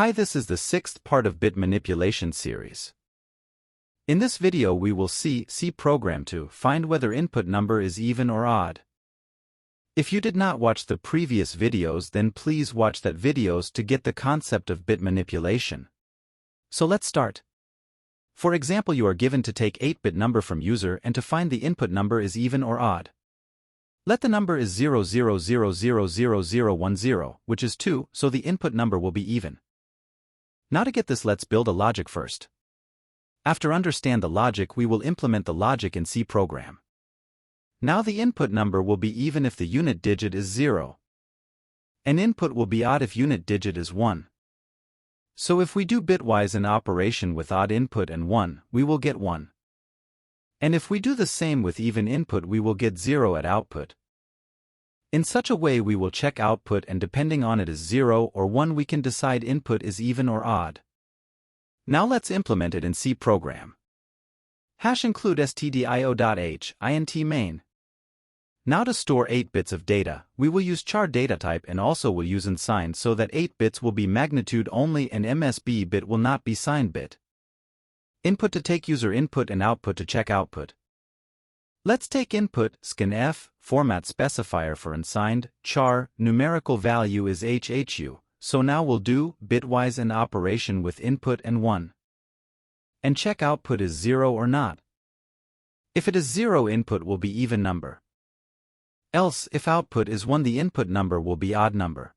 Hi, this is the 6th part of bit manipulation series. In this video we will see C program to find whether input number is even or odd. If you did not watch the previous videos, then please watch that videos to get the concept of bit manipulation. So let's start. For example, you are given to take 8-bit number from user and to find the input number is even or odd. Let the number is 00000010, which is 2, so the input number will be even. Now to get this, let's build a logic first. After understand the logic, we will implement the logic in C program. Now the input number will be even if the unit digit is 0. And input will be odd if unit digit is 1. So if we do bitwise an operation with odd input and 1, we will get 1. And if we do the same with even input, we will get 0 at output. In such a way we will check output, and depending on it is 0 or 1, we can decide input is even or odd. Now let's implement it in C program. #include stdio.h int main. Now to store 8 bits of data, we will use char data type and also will use unsigned, so that 8 bits will be magnitude only and MSB bit will not be signed bit. Input to take user input and output to check output. Let's take input, scanf, format specifier for unsigned, char, numerical value is HHU, so now we'll do bitwise an operation with input and 1. And check output is 0 or not. If it is 0, input will be even number. Else, if output is 1, the input number will be odd number.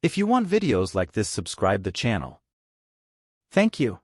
If you want videos like this, subscribe the channel. Thank you.